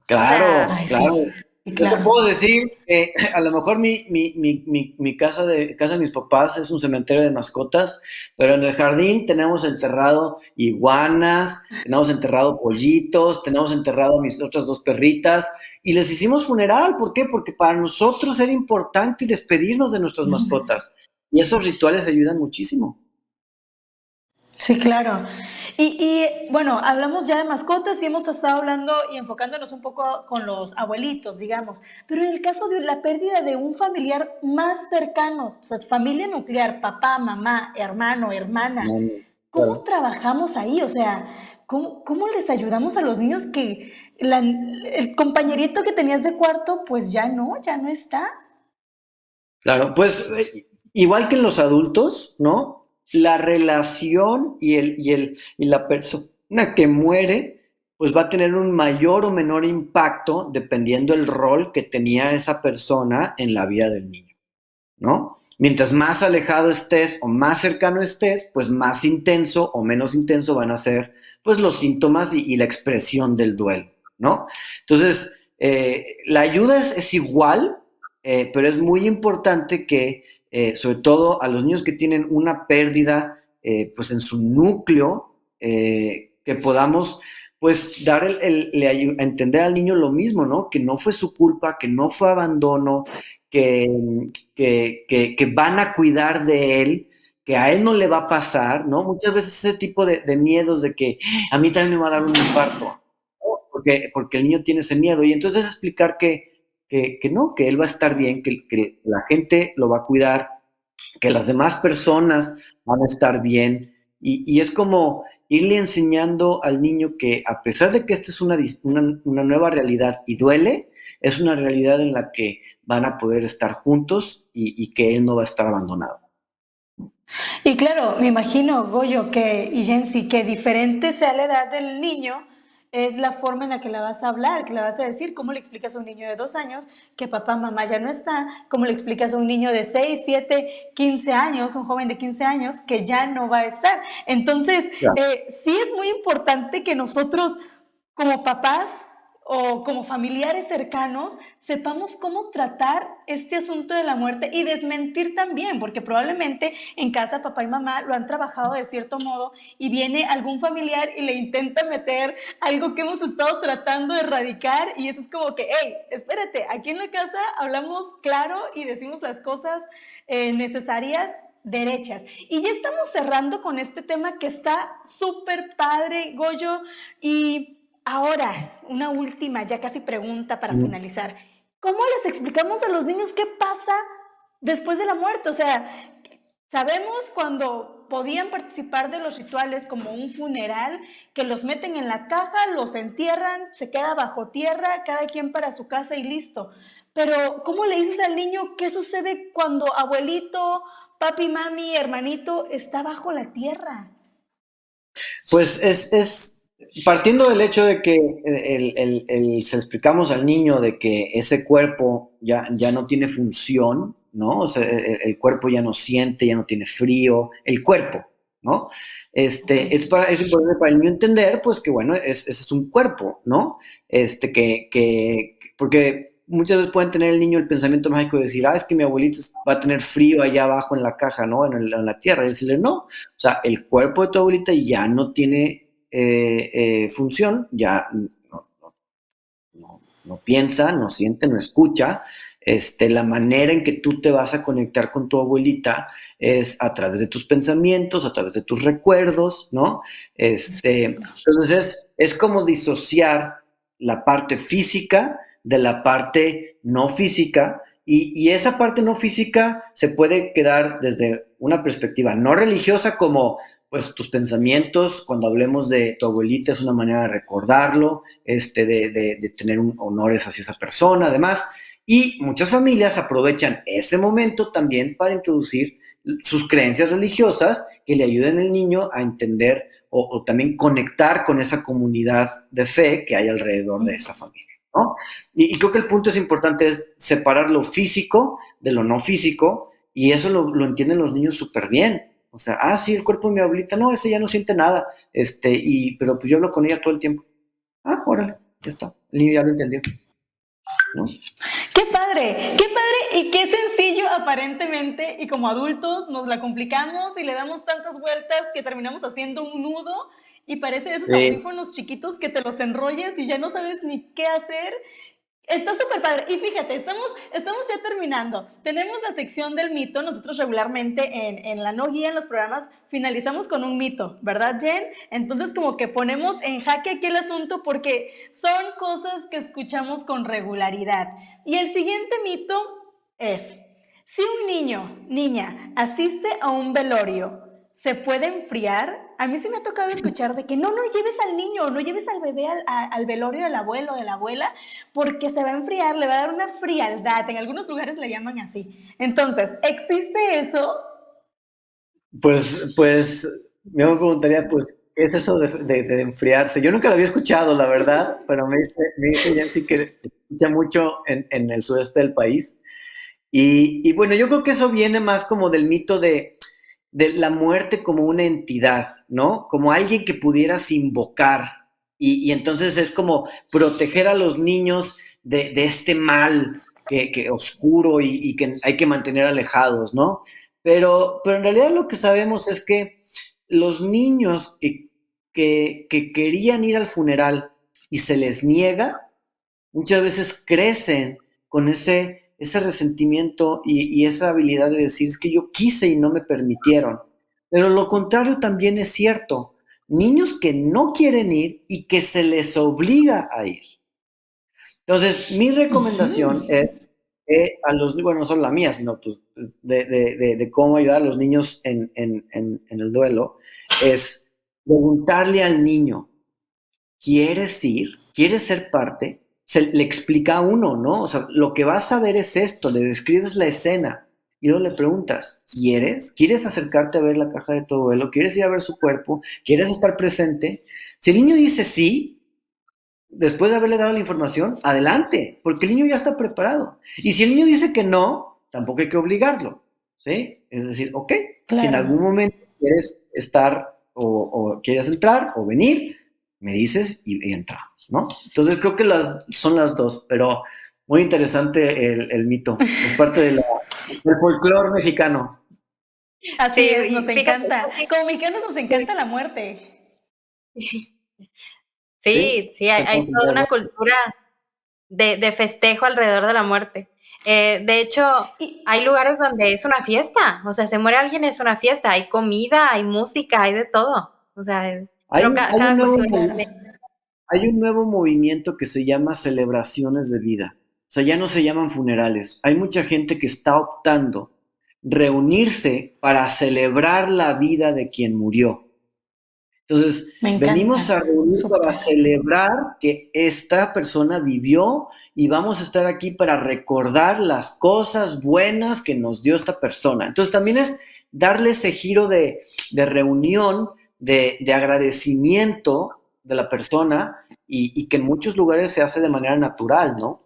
Claro, Ay, claro. sí, Yo claro. te puedo decir que a lo mejor mi casa de mis papás es un cementerio de mascotas, pero en el jardín tenemos enterrado iguanas, tenemos enterrado pollitos, tenemos enterrado a mis otras 2 perritas y les hicimos funeral. ¿Por qué? Porque para nosotros era importante despedirnos de nuestras mascotas y esos rituales ayudan muchísimo. Sí, claro. Bueno, hablamos ya de mascotas y hemos estado hablando y enfocándonos un poco con los abuelitos, digamos, pero en el caso de la pérdida de un familiar más cercano, o sea, familia nuclear, papá, mamá, hermano, hermana, ¿cómo Claro. trabajamos ahí? O sea, ¿cómo les ayudamos a los niños que el compañerito que tenías de cuarto, pues ya no está? Claro, pues igual que en los adultos, ¿no? La relación y la persona que muere, pues va a tener un mayor o menor impacto dependiendo el rol que tenía esa persona en la vida del niño, ¿no? Mientras más alejado estés o más cercano estés, pues más intenso o menos intenso van a ser pues los síntomas y la expresión del duelo, ¿no? Entonces, la ayuda es igual, pero es muy importante que, sobre todo a los niños que tienen una pérdida, pues en su núcleo, que podamos pues dar a entender al niño lo mismo, ¿no? Que no fue su culpa, que no fue abandono, que van a cuidar de él, que a él no le va a pasar, ¿no? Muchas veces ese tipo de miedos de que a mí también me va a dar un infarto, ¿no? Porque el niño tiene ese miedo. Y entonces explicar que no, que él va a estar bien, que la gente lo va a cuidar, que las demás personas van a estar bien. Y es como irle enseñando al niño que a pesar de que esta es una nueva realidad y duele, es una realidad en la que van a poder estar juntos y que él no va a estar abandonado. Y claro, me imagino, Goyo, y Jensi, que diferente sea la edad del niño, es la forma en la que la vas a hablar, que la vas a decir, cómo le explicas a un niño de 2 años que papá, mamá ya no está, cómo le explicas a un niño de 6, 7, 15 años, un joven de 15 años, que ya no va a estar. Entonces, Claro. sí es muy importante que nosotros, como papás, o como familiares cercanos, sepamos cómo tratar este asunto de la muerte y desmentir también, porque probablemente en casa papá y mamá lo han trabajado de cierto modo y viene algún familiar y le intenta meter algo que hemos estado tratando de erradicar y eso es como que, hey, espérate, aquí en la casa hablamos claro y decimos las cosas necesarias derechas. Y ya estamos cerrando con este tema que está súper padre, Goyo, y ahora, una última, ya casi pregunta para finalizar. ¿Cómo les explicamos a los niños qué pasa después de la muerte? O sea, sabemos cuando podían participar de los rituales como un funeral, que los meten en la caja, los entierran, se queda bajo tierra, cada quien para su casa y listo. Pero, ¿cómo le dices al niño qué sucede cuando abuelito, papi, mami, hermanito está bajo la tierra? Pues es partiendo del hecho de que se le explicamos al niño de que ese cuerpo ya no tiene función, ¿no? O sea, el cuerpo ya no siente, ya no tiene frío, el cuerpo, ¿no? Es importante para el niño entender, pues, que bueno, ese es un cuerpo, ¿no? Porque muchas veces pueden tener el niño el pensamiento mágico de decir, es que mi abuelito va a tener frío allá abajo en la caja, ¿no? En la tierra, y decirle, no, o sea, el cuerpo de tu abuelita ya no tiene función, ya no piensa, no siente, no escucha. La manera en que tú te vas a conectar con tu abuelita es a través de tus pensamientos, a través de tus recuerdos, ¿no? Entonces es como disociar la parte física de la parte no física Y esa parte no física se puede quedar desde una perspectiva no religiosa, como pues tus pensamientos, cuando hablemos de tu abuelita, es una manera de recordarlo, de tener honores hacia esa persona, además. Y muchas familias aprovechan ese momento también para introducir sus creencias religiosas que le ayuden al niño a entender o también conectar con esa comunidad de fe que hay alrededor de esa familia, ¿no? Y creo que el punto es importante, es separar lo físico de lo no físico, y eso lo entienden los niños súper bien. O sea, sí, el cuerpo de mi abuelita, no, ese ya no siente nada, pero pues yo hablo con ella todo el tiempo. Órale, ya está, el niño ya lo entendió, ¿no? Qué padre y qué sencillo aparentemente, y como adultos nos la complicamos y le damos tantas vueltas que terminamos haciendo un nudo y parece esos audífonos chiquitos que te los enrollas y ya no sabes ni qué hacer. Está súper padre. Y fíjate, estamos ya terminando. Tenemos la sección del mito. Nosotros regularmente en la no guía, en los programas, finalizamos con un mito, ¿verdad, Jen? Entonces como que ponemos en jaque aquí el asunto porque son cosas que escuchamos con regularidad. Y el siguiente mito es, si un niña, asiste a un velorio, ¿se puede enfriar? A mí sí me ha tocado escuchar de que no lleves al niño, no lleves al bebé al velorio del abuelo o de la abuela, porque se va a enfriar, le va a dar una frialdad. En algunos lugares le llaman así. Entonces, ¿existe eso? Pues, yo me preguntaría, pues, ¿qué es eso de enfriarse? Yo nunca lo había escuchado, la verdad, pero me dice Yancy que se escucha mucho en el sureste del país. Y bueno, yo creo que eso viene más como del mito de la muerte como una entidad, ¿no? Como alguien que pudieras invocar. Y entonces es como proteger a los niños de este mal que oscuro y que hay que mantener alejados, ¿no? Pero en realidad lo que sabemos es que los niños que querían ir al funeral y se les niega, muchas veces crecen con ese resentimiento y esa habilidad de decir, es que yo quise y no me permitieron. Pero lo contrario también es cierto. Niños que no quieren ir y que se les obliga a ir. Entonces, mi recomendación es que bueno, no solo la mía, sino pues de cómo ayudar a los niños en el duelo, es preguntarle al niño, ¿quieres ir? ¿Quieres ser parte? Le explica a uno, ¿no? O sea, lo que vas a ver es esto, le describes la escena y luego le preguntas, ¿quieres? ¿Quieres acercarte a ver la caja de tu abuelo? ¿Quieres ir a ver su cuerpo? ¿Quieres estar presente? Si el niño dice sí, después de haberle dado la información, adelante, porque el niño ya está preparado. Y si el niño dice que no, tampoco hay que obligarlo, ¿sí? Es decir, ok, claro. Si en algún momento quieres estar o quieres entrar o venir, me dices y entramos, ¿no? Entonces creo que son las dos, pero muy interesante el mito. Es parte del folclore mexicano. Así sí, es, nos encanta. Como mexicanos nos encanta la muerte. Sí, hay toda una cultura de festejo alrededor de la muerte. De hecho, hay lugares donde es una fiesta, o sea, se muere alguien, es una fiesta, hay comida, hay música, hay de todo. O sea, hay un nuevo movimiento que se llama celebraciones de vida. O sea, ya no se llaman funerales. Hay mucha gente que está optando reunirse para celebrar la vida de quien murió. Entonces, venimos a reunir para celebrar que esta persona vivió y vamos a estar aquí para recordar las cosas buenas que nos dio esta persona. Entonces, también es darle ese giro de reunión, de agradecimiento de la persona y que en muchos lugares se hace de manera natural, ¿no?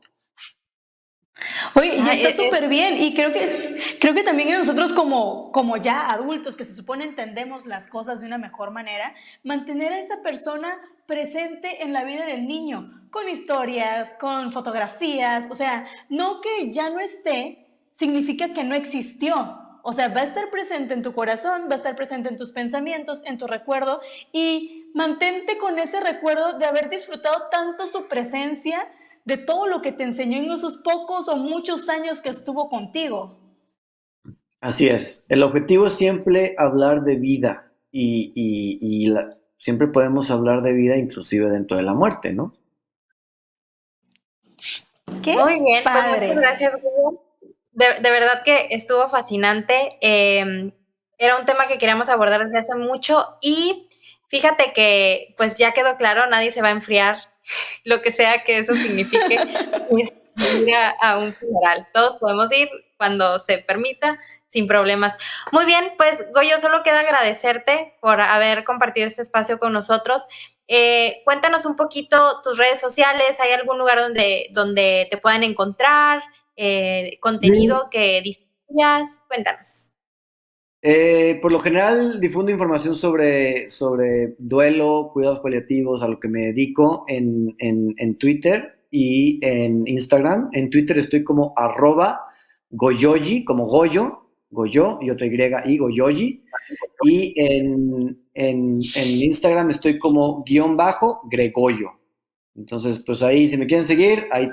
Oye, y está súper bien, y creo que también nosotros como ya adultos, que se supone entendemos las cosas de una mejor manera, mantener a esa persona presente en la vida del niño, con historias, con fotografías, o sea, no que ya no esté, significa que no existió. O sea, va a estar presente en tu corazón, va a estar presente en tus pensamientos, en tu recuerdo, y mantente con ese recuerdo de haber disfrutado tanto su presencia, de todo lo que te enseñó en esos pocos o muchos años que estuvo contigo. Así es. El objetivo es siempre hablar de vida siempre podemos hablar de vida inclusive dentro de la muerte, ¿no? ¡Qué Muy bien, padre! Pues muchas gracias, Hugo. de verdad que estuvo fascinante. Era un tema que queríamos abordar desde hace mucho y fíjate que pues ya quedó claro, nadie se va a enfriar, lo que sea que eso signifique, ir a un funeral. Todos podemos ir cuando se permita, sin problemas. Muy bien, pues Goyo, solo queda agradecerte por haber compartido este espacio con nosotros. Cuéntanos un poquito tus redes sociales, ¿hay algún lugar donde te puedan encontrar? Contenido Sí. que distribuyas, cuéntanos. Por lo general difundo información sobre duelo, cuidados paliativos, a lo que me dedico en Twitter y en Instagram. En Twitter estoy como @goyoyi, como Goyo y otra Y, Goyoyi. Y en Instagram estoy como _Gregoyo. Entonces, pues ahí, si me quieren seguir, ahí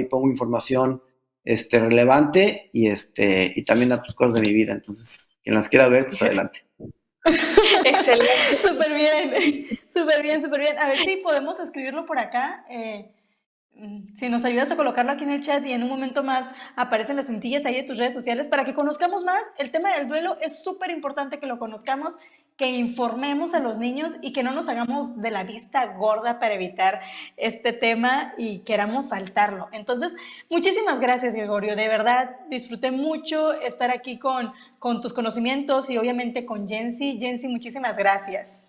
pongo información relevante y también a tus cosas de mi vida. Entonces, quien las quiera ver, pues adelante. Excelente. Súper bien, súper bien, súper bien. A ver si podemos escribirlo por acá. Si nos ayudas a colocarlo aquí en el chat y en un momento más aparecen las cintillas ahí de tus redes sociales para que conozcamos más. El tema del duelo es súper importante que lo conozcamos, que informemos a los niños y que no nos hagamos de la vista gorda para evitar este tema y queramos saltarlo. Entonces, muchísimas gracias, Gregorio. De verdad, disfruté mucho estar aquí con tus conocimientos y obviamente con Jensi. Jensi, muchísimas gracias.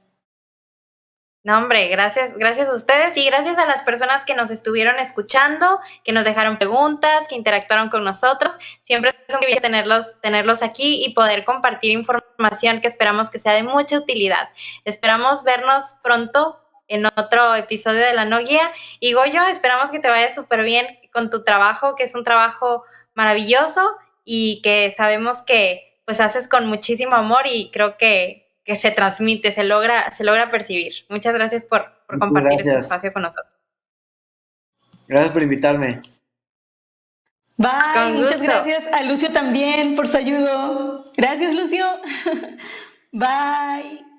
No, hombre, gracias a ustedes y gracias a las personas que nos estuvieron escuchando, que nos dejaron preguntas, que interactuaron con nosotros. Siempre es un privilegio tenerlos aquí y poder compartir información que esperamos que sea de mucha utilidad. Esperamos vernos pronto en otro episodio de La No Guía. Y Goyo, esperamos que te vaya súper bien con tu trabajo, que es un trabajo maravilloso y que sabemos que pues haces con muchísimo amor y creo que se transmite, se logra percibir. Muchas gracias por Muchas compartir este gracias. espacio con nosotros. Gracias por invitarme. Bye, Con muchas gusto. gracias a Lucio también por su ayuda. Gracias, Lucio. Bye.